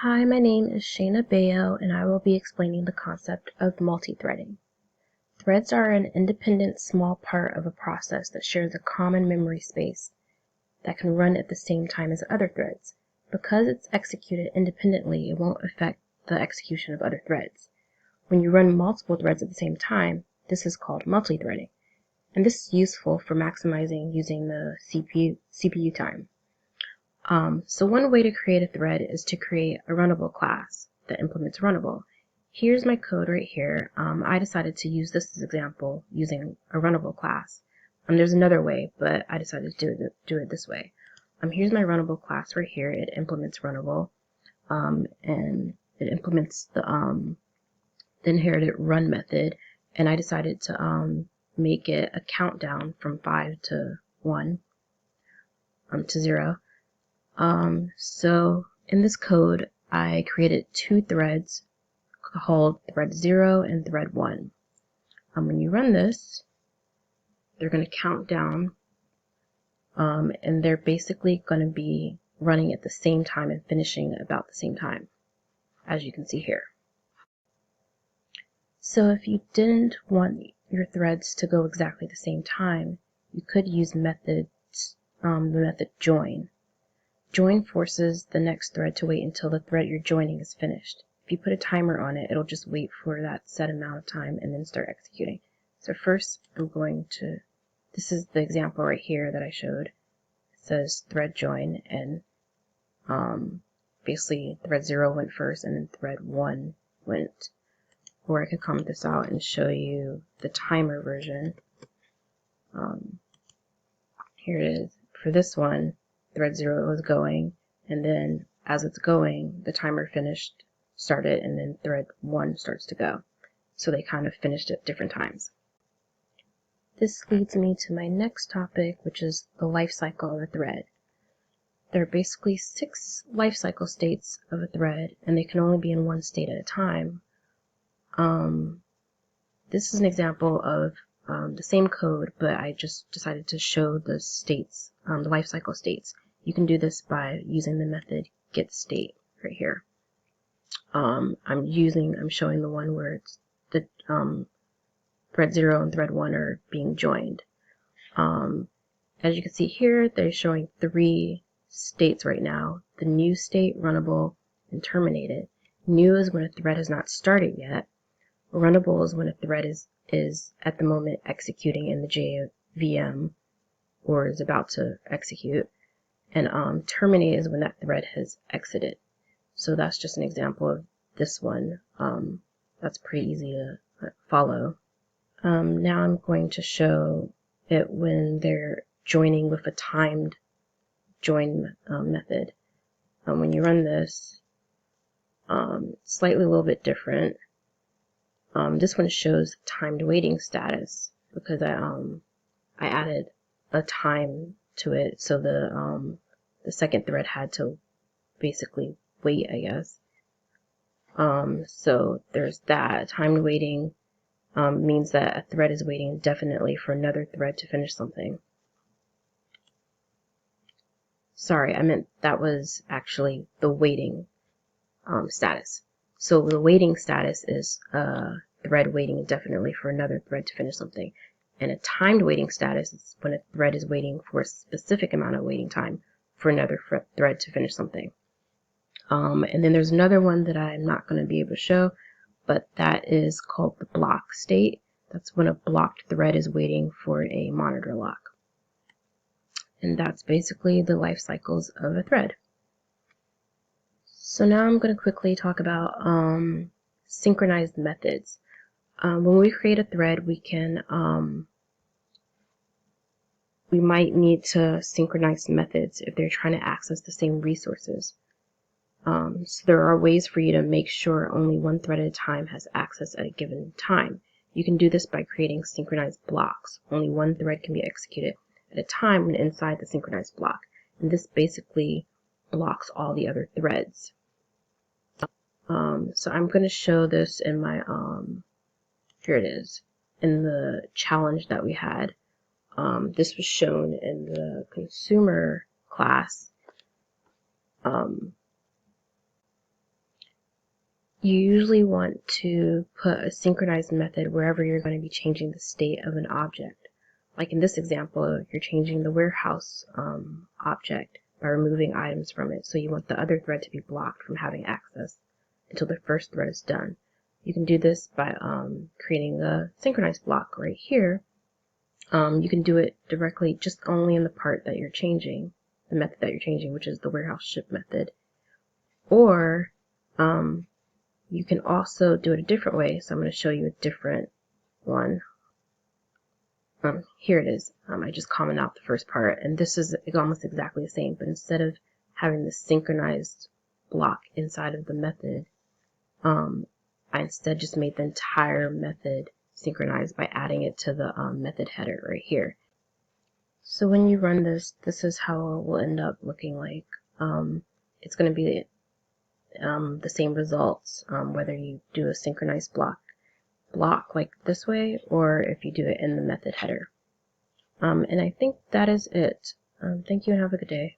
Hi, my name is Shayna Bayo, and I will be explaining the concept of multithreading. Threads are an independent small part of a process that shares a common memory space that can run at the same time as other threads. Because it's executed independently, it won't affect the execution of other threads. When you run multiple threads at the same time, this is called multithreading, and this is useful for maximizing using the CPU time. So one way to create a thread is to create a runnable class that implements runnable. Here's my code right here. I decided to use this as an example using a runnable class. There's another way, but I decided to do it this way. Here's my runnable class right here. It implements runnable, and it implements the inherited run method, and I decided to make it a countdown from 5 to 1 to 0. So in this code, I created two threads called thread 0 and thread 1. When you run this, they're going to count down, and they're basically going to be running at the same time and finishing about the same time, as you can see here. So if you didn't want your threads to go exactly the same time, you could use the method join. Join forces the next thread to wait until the thread you're joining is finished. If you put a timer on it, it'll just wait for that set amount of time and then start executing. So first this is the example right here that I showed. It says thread join, and basically thread 0 went first and then thread 1 went. Or I could comment this out and show you the timer version. Here it is. For this one, thread 0 is going, and then as it's going, the timer started, and then thread 1 starts to go. So they kind of finished at different times. This leads me to my next topic, which is the life cycle of a thread. There are basically 6 life cycle states of a thread, and they can only be in one state at a time. This is an example of the same code, but I just decided to show the states, the life cycle states. You can do this by using the method getState right here. I'm showing the one where it's the thread 0 and thread 1 are being joined. As you can see here, they're showing 3 states right now: the new state, runnable, and terminated. New is when a thread has not started yet. Runnable is when a thread is at the moment executing in the JVM or is about to execute. And terminate is when that thread has exited. So that's just an example of this one. That's pretty easy to follow. Now I'm going to show it when they're joining with a timed join method. When you run this, it's slightly a little bit different. This one shows timed waiting status because I added a time to it, so the second thread had to basically wait, I guess. So there's that. Timed waiting means that a thread is waiting indefinitely for another thread to finish something. Sorry, I meant that was actually the waiting status. So the waiting status is a thread waiting indefinitely for another thread to finish something. And a timed waiting status is when a thread is waiting for a specific amount of waiting time for another thread to finish something. And then there's another one that I'm not going to be able to show, but that is called the block state. That's when a blocked thread is waiting for a monitor lock. And that's basically the life cycles of a thread. So now I'm going to quickly talk about synchronized methods. When we create a thread, we might need to synchronize methods if they're trying to access the same resources. So there are ways for you to make sure only one thread at a time has access at a given time. You can do this by creating synchronized blocks. Only one thread can be executed at a time when inside the synchronized block. And this basically blocks all the other threads. So I'm going to show this in my, here it is, in the challenge that we had. This was shown in the consumer class. You usually want to put a synchronized method wherever you're going to be changing the state of an object. Like in this example, you're changing the warehouse object by removing items from it, so you want the other thread to be blocked from having access until the first thread is done. You can do this by creating a synchronized block right here. You can do it directly just only in the part that you're changing, the method that you're changing, which is the warehouse ship method. Or you can also do it a different way, so I'm going to show you a different one. Here it is. I just commented out the first part, and this is almost exactly the same, but instead of having the synchronized block inside of the method, I instead just made the entire method synchronized by adding it to the method header right here. So when you run this, this is how it will end up looking like. It's going to be the same results, whether you do a synchronized block like this way, or if you do it in the method header. And I think that is it. Thank you and have a good day.